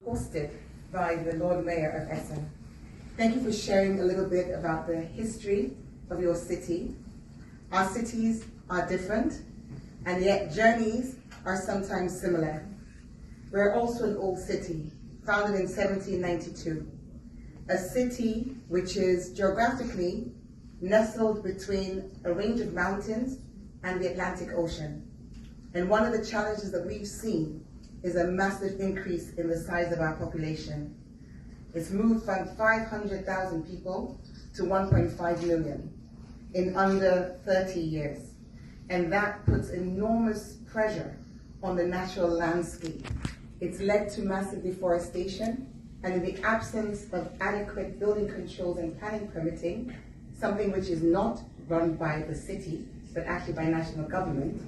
hosted by the Lord Mayor of Essen. Thank you for sharing a little bit about the history of your city. Our cities are different, and yet journeys are sometimes similar. We're also an old city, founded in 1792. A city which is geographically nestled between a range of mountains and the Atlantic Ocean. And one of the challenges that we've seen is a massive increase in the size of our population. It's moved from 500,000 people to 1.5 million in under 30 years. And that puts enormous pressure on the natural landscape. It's led to massive deforestation, and in the absence of adequate building controls and planning permitting, something which is not run by the city, but actually by national government,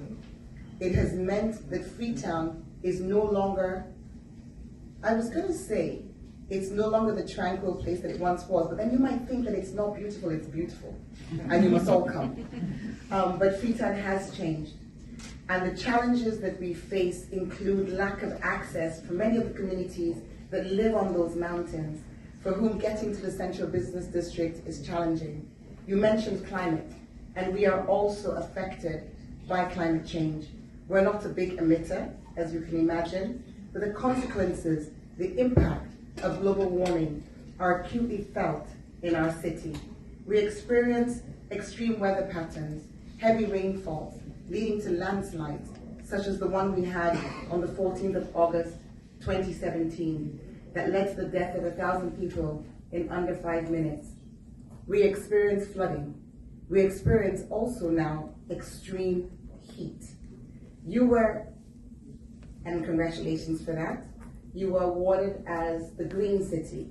it has meant that Freetown is no longer, I was going to say, it's no longer the tranquil place that it once was, but then you might think that it's not beautiful, it's beautiful, and you must all come. But Freetown has changed, and the challenges that we face include lack of access for many of the communities that live on those mountains, for whom getting to the central business district is challenging. You mentioned climate, and we are also affected by climate change. We're not a big emitter, as you can imagine, but the consequences, the impact of global warming are acutely felt in our city. We experience extreme weather patterns, heavy rainfalls, leading to landslides, such as the one we had on the 14th of August, 2017, that led to the death of 1,000 people in under 5 minutes. We experience flooding. We experience also now extreme heat. You were, and congratulations for that, you were awarded as the Green City.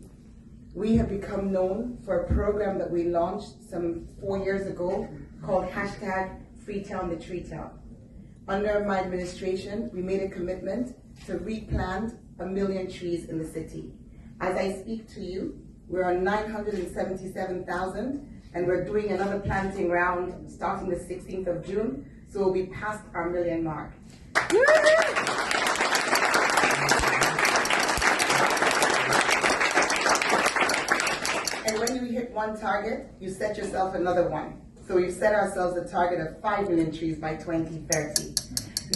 We have become known for a program that we launched some 4 years ago called #FreetownTheTreetown. Under my administration, we made a commitment to replant 1 million trees in the city. As I speak to you, we're on 977,000, and we're doing another planting round starting the 16th of June, so we'll be past our 1 million mark. And when you hit one target, you set yourself another one. So we've set ourselves a target of 5 million trees by 2030.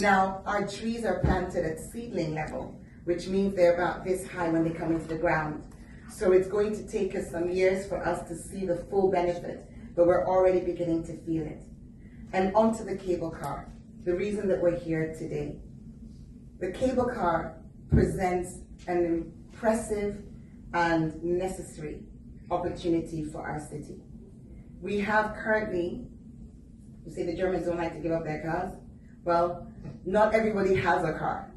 Now, our trees are planted at seedling level, which means they're about this high when they come into the ground. So it's going to take us some years for us to see the full benefit, but we're already beginning to feel it. And onto the cable car, the reason that we're here today. The cable car presents an impressive and necessary opportunity for our city. We have currently, you say the Germans don't like to give up their cars? Well, not everybody has a car.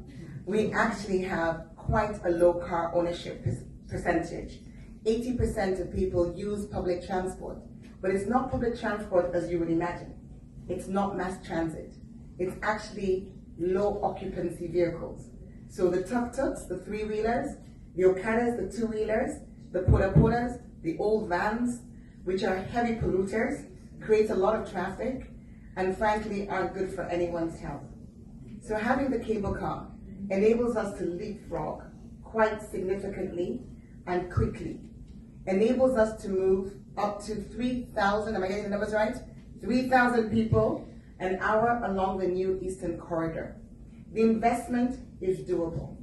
We actually have quite a low car ownership percentage. 80% of people use public transport, but it's not public transport as you would imagine. It's not mass transit. It's actually low occupancy vehicles. So the tuk-tuks, the three-wheelers, the okadas, the two-wheelers, the poda-podas, the old vans, which are heavy polluters, create a lot of traffic, and frankly aren't good for anyone's health. So having the cable car enables us to leapfrog quite significantly and quickly. Enables us to move up to 3,000, am I getting the numbers right? 3,000 people an hour along the new Eastern Corridor. The investment is doable.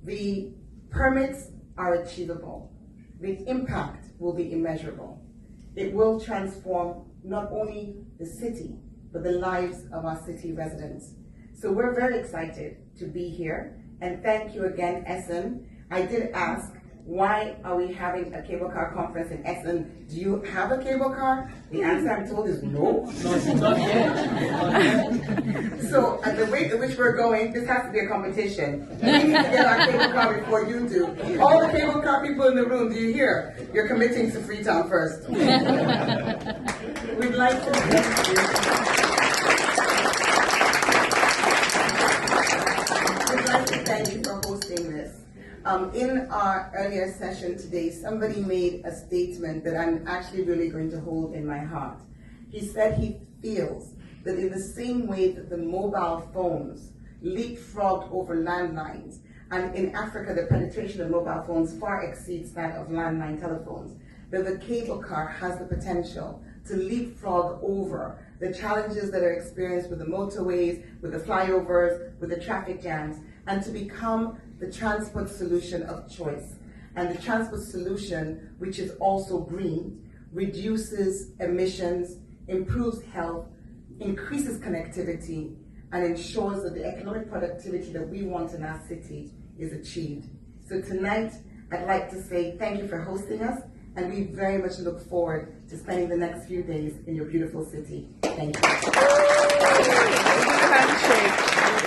The permits are achievable. The impact will be immeasurable. It will transform not only the city, but the lives of our city residents. So we're very excited to be here, and thank you again, Essen. I did ask, why are we having a cable car conference in Essen? Do you have a cable car? The answer I'm told is no. Not yet. So at the rate at which we're going, this has to be a competition. We need to get our cable car before you do. All the cable car people in the room, do you hear? You're committing to Freetown first. We'd like to thank you. We'd like to thank you for hosting this. In our earlier session today, somebody made a statement that I'm actually really going to hold in my heart. He said he feels that in the same way that the mobile phones leapfrogged over landlines And in Africa, the penetration of mobile phones far exceeds that of landline telephones. That the cable car has the potential to leapfrog over the challenges that are experienced with the motorways, with the flyovers, with the traffic jams, and to become the transport solution of choice. And the transport solution, which is also green, reduces emissions, improves health, increases connectivity, and ensures that the economic productivity that we want in our city is achieved. So tonight, I'd like to say thank you for hosting us, and we very much look forward to spending the next few days in your beautiful city. Thank you.